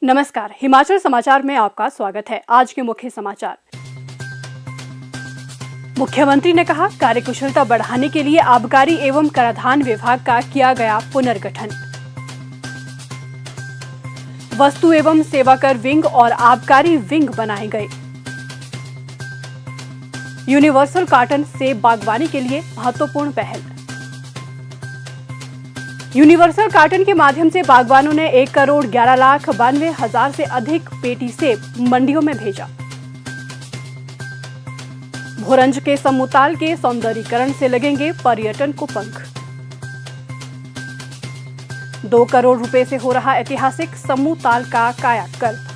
नमस्कार, हिमाचल समाचार में आपका स्वागत है। आज के मुख्य समाचार। मुख्यमंत्री ने कहा, कार्यकुशलता बढ़ाने के लिए आबकारी एवं कराधान विभाग का किया गया पुनर्गठन। वस्तु एवं सेवा कर विंग और आबकारी विंग बनाए गए। यूनिवर्सल कार्टन सेब बागवानी के लिए महत्वपूर्ण पहल। यूनिवर्सल कार्टन के माध्यम से बागवानों ने 1,11,92,000 से अधिक पेटी सेब मंडियों में भेजा। भोरंज के समूताल के सौंदर्यीकरण से लगेंगे पर्यटन को पंख। 2 करोड़ रुपए से हो रहा ऐतिहासिक समूताल का कायाकल्प।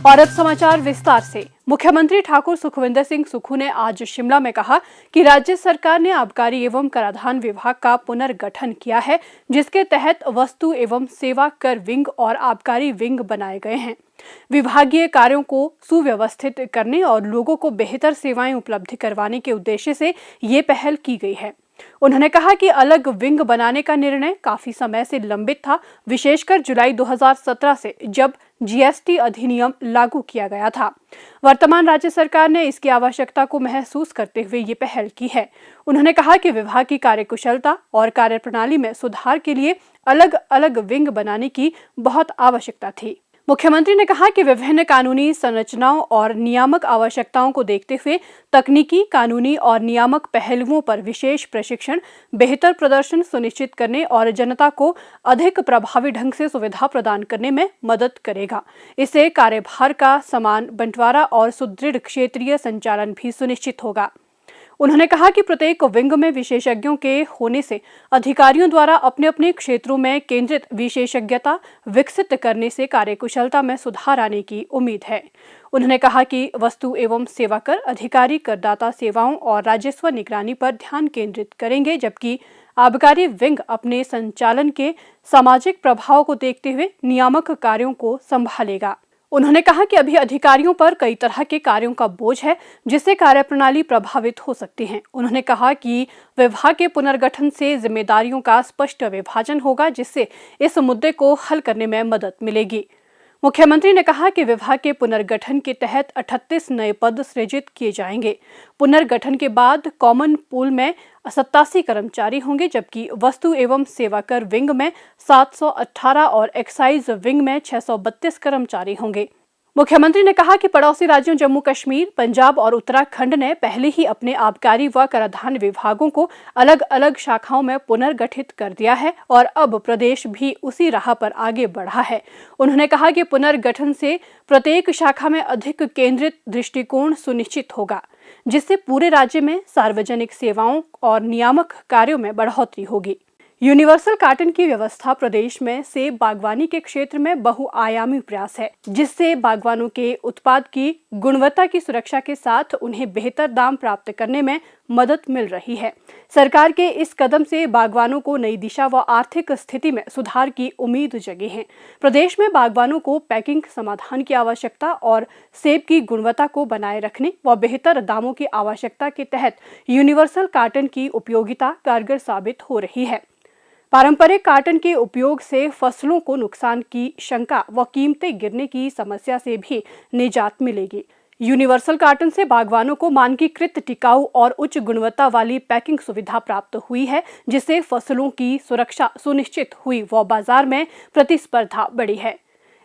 और अब समाचार विस्तार से। मुख्यमंत्री ठाकुर सुखविंदर सिंह सुक्खू ने आज शिमला में कहा कि राज्य सरकार ने आबकारी एवं कराधान विभाग का पुनर्गठन किया है, जिसके तहत वस्तु एवं सेवा कर विंग और आबकारी विंग बनाए गए हैं। विभागीय कार्यों को सुव्यवस्थित करने और लोगों को बेहतर सेवाएं उपलब्ध करवाने के उद्देश्य से ये पहल की गई है। उन्होंने कहा कि अलग विंग बनाने का निर्णय काफी समय से लंबित था, विशेषकर जुलाई 2017 से जब जीएसटी अधिनियम लागू किया गया था। वर्तमान राज्य सरकार ने इसकी आवश्यकता को महसूस करते हुए ये पहल की है। उन्होंने कहा कि विभाग की कार्यकुशलता और कार्यप्रणाली में सुधार के लिए अलग अलग विंग बनाने की बहुत आवश्यकता थी। मुख्यमंत्री ने कहा कि विभिन्न कानूनी संरचनाओं और नियामक आवश्यकताओं को देखते हुए तकनीकी, कानूनी और नियामक पहलुओं पर विशेष प्रशिक्षण बेहतर प्रदर्शन सुनिश्चित करने और जनता को अधिक प्रभावी ढंग से सुविधा प्रदान करने में मदद करेगा। इससे कार्यभार का समान बंटवारा और सुदृढ़ क्षेत्रीय संचालन भी सुनिश्चित होगा। उन्होंने कहा कि प्रत्येक विंग में विशेषज्ञों के होने से अधिकारियों द्वारा अपने अपने क्षेत्रों में केंद्रित विशेषज्ञता विकसित करने से कार्यकुशलता में सुधार आने की उम्मीद है। उन्होंने कहा कि वस्तु एवं सेवा कर अधिकारी करदाता सेवाओं और राजस्व निगरानी पर ध्यान केंद्रित करेंगे, जबकि आबकारी विंग अपने संचालन के सामाजिक प्रभाव को देखते हुए नियामक कार्यों को संभालेगा। उन्होंने कहा कि अभी अधिकारियों पर कई तरह के कार्यों का बोझ है, जिससे कार्यप्रणाली प्रभावित हो सकती है। उन्होंने कहा कि विभाग के पुनर्गठन से जिम्मेदारियों का स्पष्ट विभाजन होगा, जिससे इस मुद्दे को हल करने में मदद मिलेगी। मुख्यमंत्री ने कहा कि विभाग के पुनर्गठन के तहत 38 नए पद सृजित किए जाएंगे। पुनर्गठन के बाद कॉमन पूल में 87 कर्मचारी होंगे, जबकि वस्तु एवं सेवा कर विंग में 718 और एक्साइज विंग में 632 कर्मचारी होंगे। मुख्यमंत्री ने कहा कि पड़ोसी राज्यों जम्मू कश्मीर, पंजाब और उत्तराखंड ने पहले ही अपने आबकारी व कराधान विभागों को अलग अलग शाखाओं में पुनर्गठित कर दिया है और अब प्रदेश भी उसी राह पर आगे बढ़ा है। उन्होंने कहा कि पुनर्गठन से प्रत्येक शाखा में अधिक केंद्रित दृष्टिकोण सुनिश्चित होगा, जिससे पूरे राज्य में सार्वजनिक सेवाओं और नियामक कार्यों में बढ़ोतरी होगी। यूनिवर्सल कार्टन की व्यवस्था प्रदेश में सेब बागवानी के क्षेत्र में बहुआयामी प्रयास है, जिससे बागवानों के उत्पाद की गुणवत्ता की सुरक्षा के साथ उन्हें बेहतर दाम प्राप्त करने में मदद मिल रही है। सरकार के इस कदम से बागवानों को नई दिशा व आर्थिक स्थिति में सुधार की उम्मीद जगी है। प्रदेश में बागवानों को पैकिंग समाधान की आवश्यकता और सेब की गुणवत्ता को बनाए रखने व बेहतर दामों की आवश्यकता के तहत यूनिवर्सल कार्टन की उपयोगिता कारगर साबित हो रही है। पारंपरिक कार्टन के उपयोग से फसलों को नुकसान की शंका व कीमतें गिरने की समस्या से भी निजात मिलेगी। यूनिवर्सल कार्टन से बागवानों को मानकीकृत, टिकाऊ और उच्च गुणवत्ता वाली पैकिंग सुविधा प्राप्त हुई है, जिससे फसलों की सुरक्षा सुनिश्चित हुई व बाजार में प्रतिस्पर्धा बढ़ी है।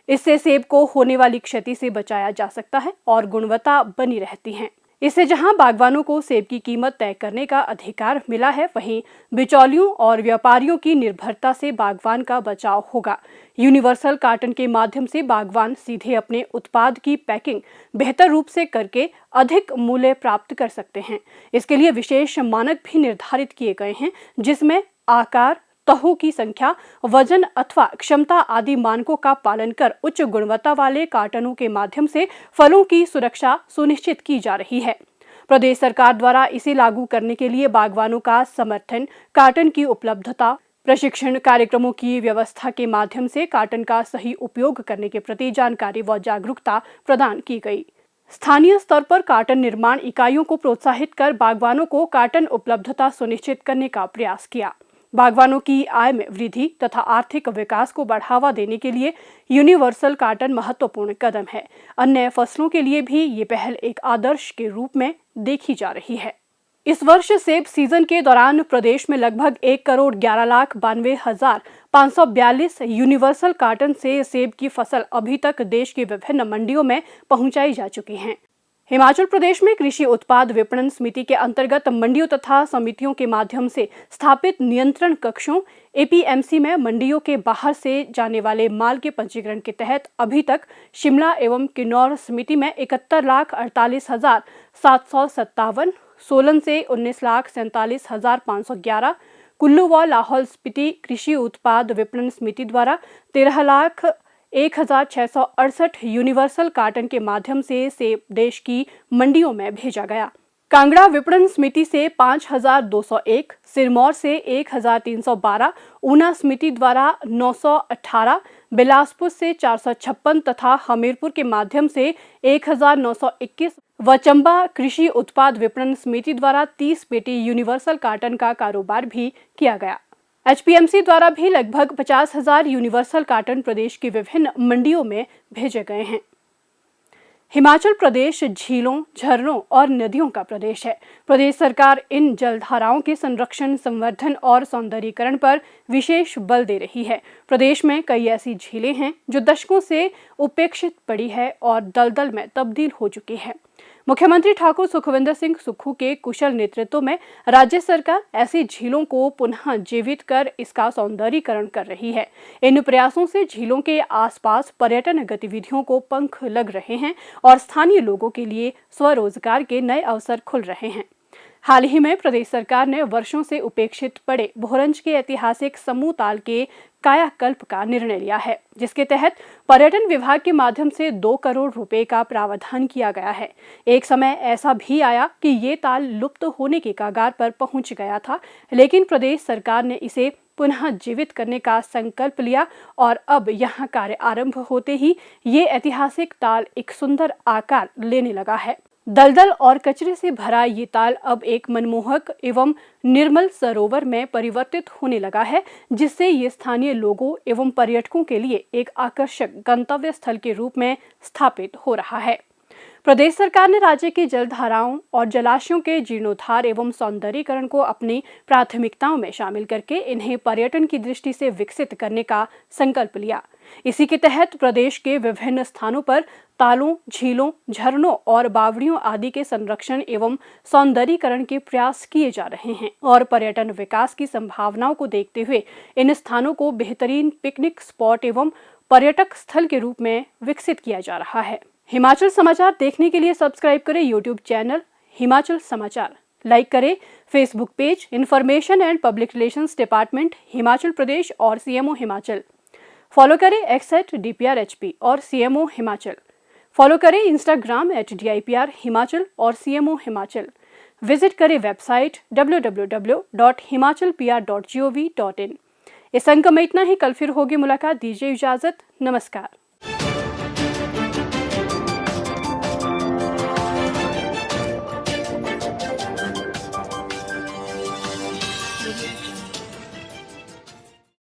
इससे सेब को होने वाली क्षति से बचाया जा सकता है और गुणवत्ता बनी रहती है। इससे जहां बागवानों को सेब की कीमत तय करने का अधिकार मिला है, वहीं बिचौलियों और व्यापारियों की निर्भरता से बागवान का बचाव होगा। यूनिवर्सल कार्टन के माध्यम से बागवान सीधे अपने उत्पाद की पैकिंग बेहतर रूप से करके अधिक मूल्य प्राप्त कर सकते हैं। इसके लिए विशेष मानक भी निर्धारित किए गए हैं, जिसमें आकार, तहों की संख्या, वजन अथवा क्षमता आदि मानकों का पालन कर उच्च गुणवत्ता वाले कार्टनों के माध्यम से फलों की सुरक्षा सुनिश्चित की जा रही है। प्रदेश सरकार द्वारा इसे लागू करने के लिए बागवानों का समर्थन, कार्टन की उपलब्धता, प्रशिक्षण कार्यक्रमों की व्यवस्था के माध्यम से कार्टन का सही उपयोग करने के प्रति जानकारी व जागरूकता प्रदान की गई। स्थानीय स्तर पर कार्टन निर्माण इकाइयों को प्रोत्साहित कर बागवानों को कार्टन उपलब्धता सुनिश्चित करने का प्रयास किया। बागवानों की आय में वृद्धि तथा आर्थिक विकास को बढ़ावा देने के लिए यूनिवर्सल कार्टन महत्वपूर्ण कदम है। अन्य फसलों के लिए भी ये पहल एक आदर्श के रूप में देखी जा रही है। इस वर्ष सेब सीजन के दौरान प्रदेश में लगभग 1,92,92,542 यूनिवर्सल कार्टन से सेब की फसल अभी तक देश की विभिन्न मंडियों में पहुंचाई जा चुकी है। हिमाचल प्रदेश में कृषि उत्पाद विपणन समिति के अंतर्गत मंडियों तथा समितियों के माध्यम से स्थापित नियंत्रण कक्षों APMC में मंडियों के बाहर से जाने वाले माल के पंजीकरण के तहत अभी तक शिमला एवं किन्नौर समिति में 71,48,757, सोलन से 19,47,511, कुल्लू व लाहौल स्पीति कृषि उत्पाद विपणन समिति द्वारा 13,01,668 यूनिवर्सल कार्टन के माध्यम से सेब देश की मंडियों में भेजा गया। कांगड़ा विपणन समिति से 5,201, सिरमौर से 1,312, ऊना समिति द्वारा 918, बिलासपुर से 456 तथा हमीरपुर के माध्यम से 1,921 व चंबा कृषि उत्पाद विपणन समिति द्वारा 30 पेटी यूनिवर्सल कार्टन का कारोबार भी किया गया। HPMC द्वारा भी लगभग 50,000 यूनिवर्सल कार्टन प्रदेश की विभिन्न मंडियों में भेजे गए हैं। हिमाचल प्रदेश झीलों, झरनों और नदियों का प्रदेश है। प्रदेश सरकार इन जलधाराओं के संरक्षण, संवर्धन और सौंदर्यीकरण पर विशेष बल दे रही है। प्रदेश में कई ऐसी झीलें हैं जो दशकों से उपेक्षित पड़ी है और दलदल में तब्दील हो चुकी है। मुख्यमंत्री ठाकुर सुखविंदर सिंह सुक्खू के कुशल नेतृत्व में राज्य सरकार ऐसी झीलों को पुनः जीवित कर इसका सौंदर्यीकरण कर रही है। इन प्रयासों से झीलों के आसपास पर्यटन गतिविधियों को पंख लग रहे हैं और स्थानीय लोगों के लिए स्वरोजगार के नए अवसर खुल रहे हैं। हाल ही में प्रदेश सरकार ने वर्षों से उपेक्षित पड़े भोरंज के ऐतिहासिक समूह ताल के कायाकल्प का निर्णय लिया है, जिसके तहत पर्यटन विभाग के माध्यम से 2 करोड़ रुपए का प्रावधान किया गया है। एक समय ऐसा भी आया कि ये ताल लुप्त होने के कगार पर पहुंच गया था, लेकिन प्रदेश सरकार ने इसे पुनः जीवित करने का संकल्प लिया और अब यहाँ कार्य आरंभ होते ही ये ऐतिहासिक ताल एक सुंदर आकार लेने लगा है। दलदल और कचरे से भरा ये ताल अब एक मनमोहक एवं निर्मल सरोवर में परिवर्तित होने लगा है, जिससे ये स्थानीय लोगों एवं पर्यटकों के लिए एक आकर्षक गंतव्य स्थल के रूप में स्थापित हो रहा है। प्रदेश सरकार ने राज्य की जलधाराओं और जलाशयों के जीर्णोद्धार एवं सौंदर्यीकरण को अपनी प्राथमिकताओं में शामिल करके इन्हें पर्यटन की दृष्टि से विकसित करने का संकल्प लिया। इसी के तहत प्रदेश के विभिन्न स्थानों पर तालों, झीलों, झरनों और बावड़ियों आदि के संरक्षण एवं सौंदर्यीकरण के प्रयास किए जा रहे हैं और पर्यटन विकास की संभावनाओं को देखते हुए इन स्थानों को बेहतरीन पिकनिक स्पॉट एवं पर्यटक स्थल के रूप में विकसित किया जा रहा है। हिमाचल समाचार देखने के लिए सब्सक्राइब करें यूट्यूब चैनल हिमाचल समाचार, लाइक करें Facebook page information and public relations department Himachal Pradesh और CMO हिमाचल, फॉलो करें @DPRHP और CMO हिमाचल, फॉलो करें इंस्टाग्राम @DIPR हिमाचल और CMO हिमाचल, विजिट करें वेबसाइट www.himachalpr.gov.in। इस अंक में इतना ही। कल फिर होगी मुलाकात। दीजिए इजाजत। नमस्कार।